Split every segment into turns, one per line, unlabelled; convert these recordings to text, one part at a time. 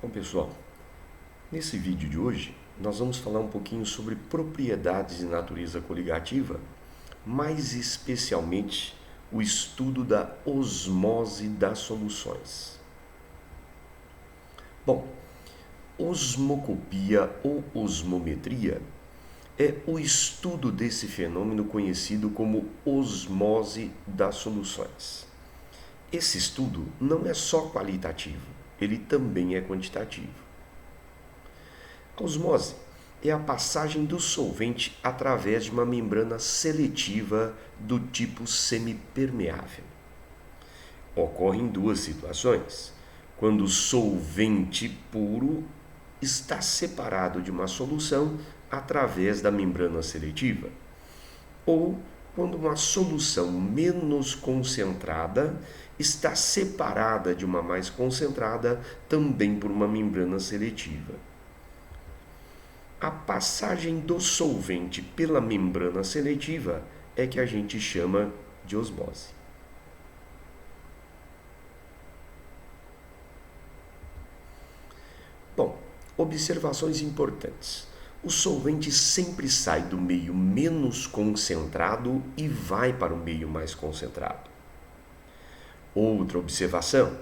Bom, pessoal, nesse vídeo de hoje nós vamos falar um pouquinho sobre propriedades de natureza coligativa, mais especialmente o estudo da osmose das soluções. Bom, osmocopia ou osmometria é o estudo desse fenômeno conhecido como osmose das soluções. Esse estudo não é só qualitativo, ele também é quantitativo. A osmose é a passagem do solvente através de uma membrana seletiva do tipo semipermeável. Ocorre em duas situações: quando o solvente puro está separado de uma solução através da membrana seletiva, ou quando uma solução menos concentrada está separada de uma mais concentrada também por uma membrana seletiva. A passagem do solvente pela membrana seletiva é que a gente chama de osmose. Bom, observações importantes. O solvente sempre sai do meio menos concentrado e vai para o meio mais concentrado. Outra observação: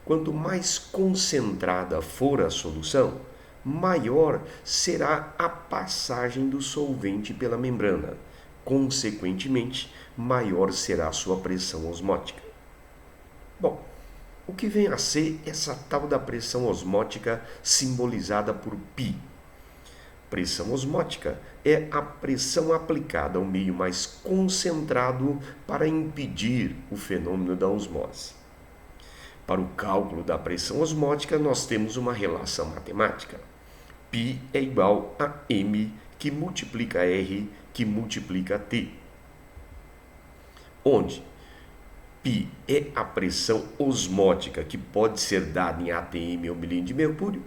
quanto mais concentrada for a solução, maior será a passagem do solvente pela membrana. Consequentemente, maior será a sua pressão osmótica. Bom, o que vem a ser essa tal da pressão osmótica simbolizada por π? Pressão osmótica é a pressão aplicada ao meio mais concentrado para impedir o fenômeno da osmose. Para o cálculo da pressão osmótica, nós temos uma relação matemática. π é igual a m que multiplica R que multiplica T, onde π é a pressão osmótica que pode ser dada em atm ou milímetro de mercúrio,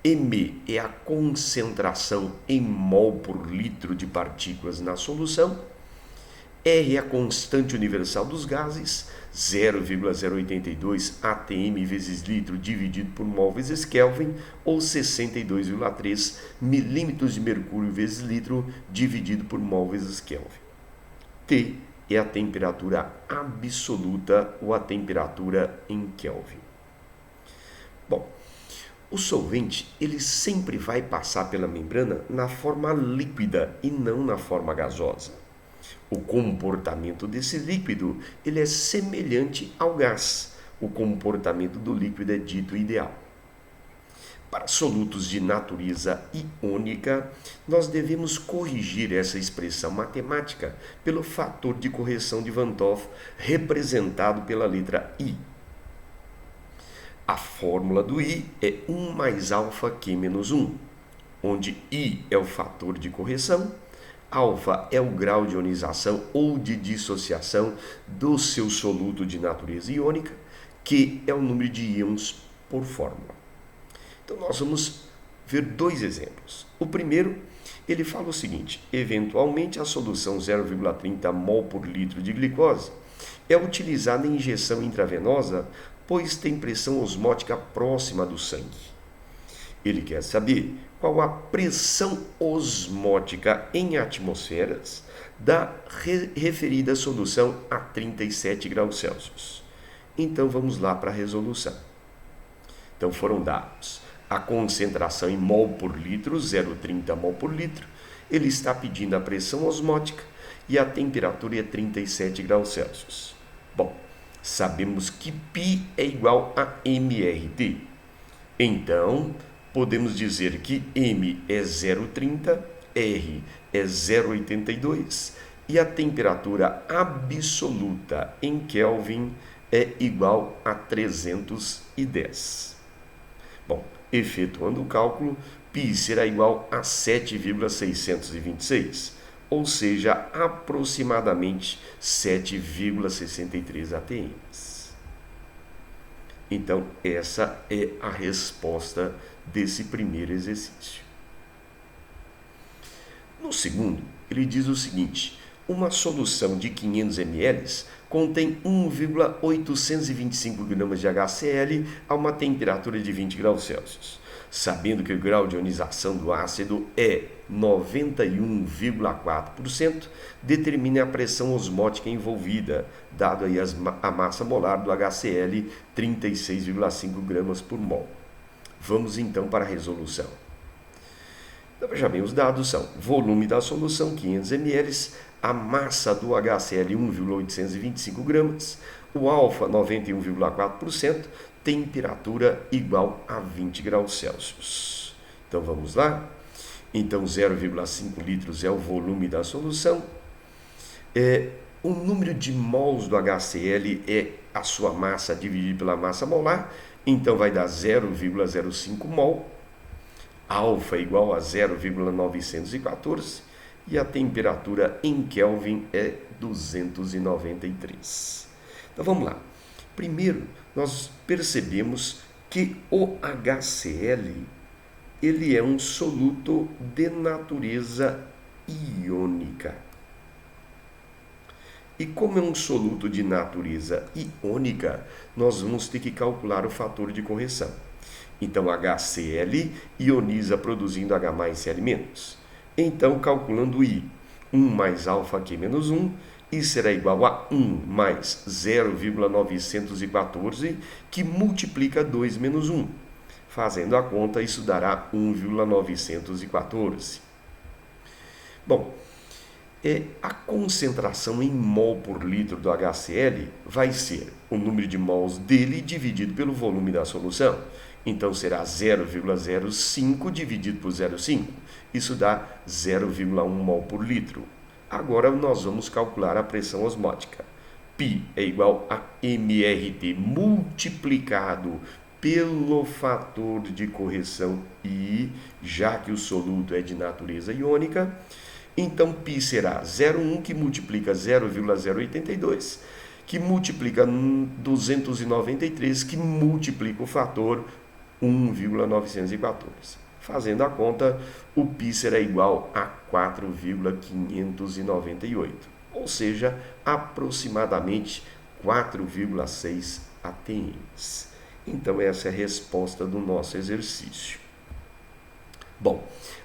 m é a concentração em mol por litro de partículas na solução, R é a constante universal dos gases, 0,082 atm vezes litro dividido por mol vezes Kelvin, ou 62,3 milímetros de mercúrio vezes litro dividido por mol vezes Kelvin. T é a temperatura absoluta ou a temperatura em Kelvin. Bom, o solvente ele sempre vai passar pela membrana na forma líquida e não na forma gasosa. O comportamento desse líquido ele é semelhante ao gás. O comportamento do líquido é dito ideal. Para solutos de natureza iônica, nós devemos corrigir essa expressão matemática pelo fator de correção de Van 't Hoff, representado pela letra I. A fórmula do I é 1 mais alfa Q menos 1, onde I é o fator de correção, alfa é o grau de ionização ou de dissociação do seu soluto de natureza iônica, Q é o número de íons por fórmula. Então nós vamos ver dois exemplos. O primeiro, ele fala o seguinte: eventualmente a solução 0,30 mol por litro de glicose é utilizada em injeção intravenosa, pois tem pressão osmótica próxima do sangue. Ele quer saber qual a pressão osmótica em atmosferas da referida solução a 37 graus Celsius. Então vamos lá para a resolução. Então foram dados a concentração em mol por litro, 0,30 mol por litro. Ele está pedindo a pressão osmótica e a temperatura é 37 graus Celsius. Bom, sabemos que π é igual a mRT. Então, podemos dizer que M é 0,30, R é 0,82 e a temperatura absoluta em Kelvin é igual a 310. Bom, efetuando o cálculo, π será igual a 7,626, ou seja, aproximadamente 7,63 atm. Então, essa é a resposta desse primeiro exercício. No segundo, ele diz o seguinte: uma solução de 500 ml contém 1,825 gramas de HCl a uma temperatura de 20 graus Celsius. Sabendo que o grau de ionização do ácido é 91,4%, determine a pressão osmótica envolvida, dado aí a massa molar do HCl, 36,5 gramas por mol. Vamos então para a resolução. Então, veja bem, os dados são volume da solução, 500 ml, a massa do HCl, 1,825 gramas, o alfa, 91,4%, temperatura igual a 20 graus Celsius. Então, vamos lá? Então, 0,5 litros é o volume da solução. O número de mols do HCl é a sua massa dividido pela massa molar, então vai dar 0,05 mol. Alfa igual a 0,914 e a temperatura em Kelvin é 293. Então vamos lá. Primeiro, nós percebemos que o HCl ele é um soluto de natureza iônica. E como é um soluto de natureza iônica, nós vamos ter que calcular o fator de correção. Então, HCl ioniza produzindo H mais Cl-. Então, calculando I, 1 mais alfa Q menos 1, I será igual a 1 mais 0,914, que multiplica 2 menos 1. Fazendo a conta, isso dará 1,914. Bom, a concentração em mol por litro do HCl vai ser o número de mols dele dividido pelo volume da solução. Então, será 0,05 dividido por 0,5. Isso dá 0,1 mol por litro. Agora, nós vamos calcular a pressão osmótica. Π é igual a mRT multiplicado pelo fator de correção I, já que o soluto é de natureza iônica. Então, π será 0,1, que multiplica 0,082, que multiplica 293, que multiplica o fator 1,914. Fazendo a conta, o π será igual a 4,598, ou seja, aproximadamente 4,6 atms. Então, essa é a resposta do nosso exercício. Bom,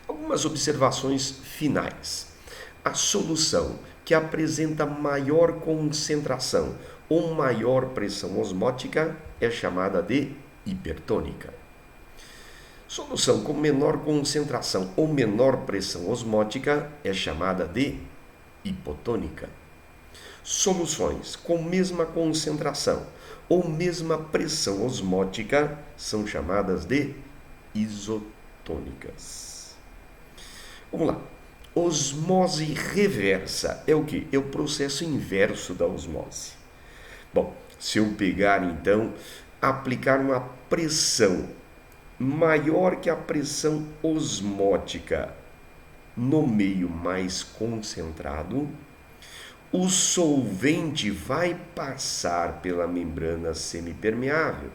algumas observações finais. A solução que apresenta maior concentração ou maior pressão osmótica é chamada de hipertônica. Solução com menor concentração ou menor pressão osmótica é chamada de hipotônica. Soluções com mesma concentração ou mesma pressão osmótica são chamadas de isotônicas. Vamos lá. Osmose reversa é o quê? É o processo inverso da osmose. Bom, se eu pegar então, aplicar uma pressão maior que a pressão osmótica no meio mais concentrado, o solvente vai passar pela membrana semipermeável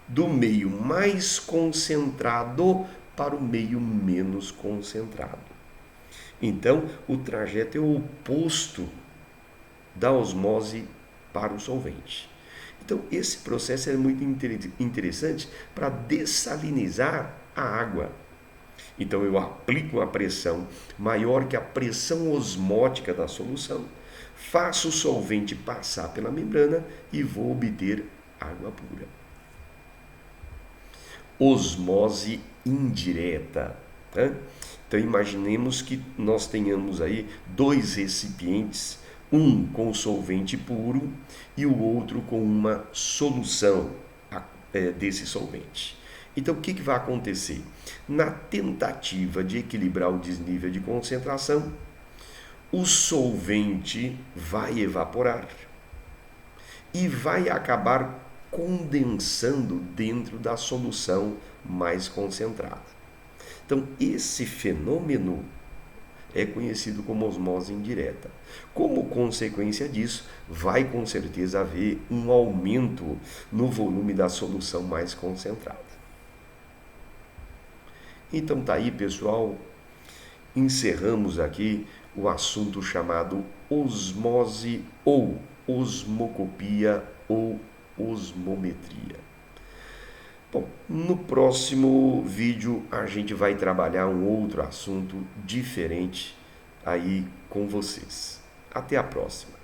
do meio mais concentrado para o meio menos concentrado. Então, o trajeto é o oposto da osmose para o solvente. Então, esse processo é muito interessante para dessalinizar a água. Então, eu aplico uma pressão maior que a pressão osmótica da solução, faço o solvente passar pela membrana e vou obter água pura. Osmose indireta. Tá? Então, imaginemos que nós tenhamos aí dois recipientes, um com solvente puro e o outro com uma solução desse solvente. Então, o que vai acontecer? Na tentativa de equilibrar o desnível de concentração, o solvente vai evaporar e vai acabar condensando dentro da solução mais concentrada. Então, esse fenômeno é conhecido como osmose indireta. Como consequência disso, vai com certeza haver um aumento no volume da solução mais concentrada. Então tá aí, pessoal, encerramos aqui o assunto chamado osmose ou osmocopia ou osmometria. Bom, no próximo vídeo a gente vai trabalhar um outro assunto diferente aí com vocês. Até a próxima.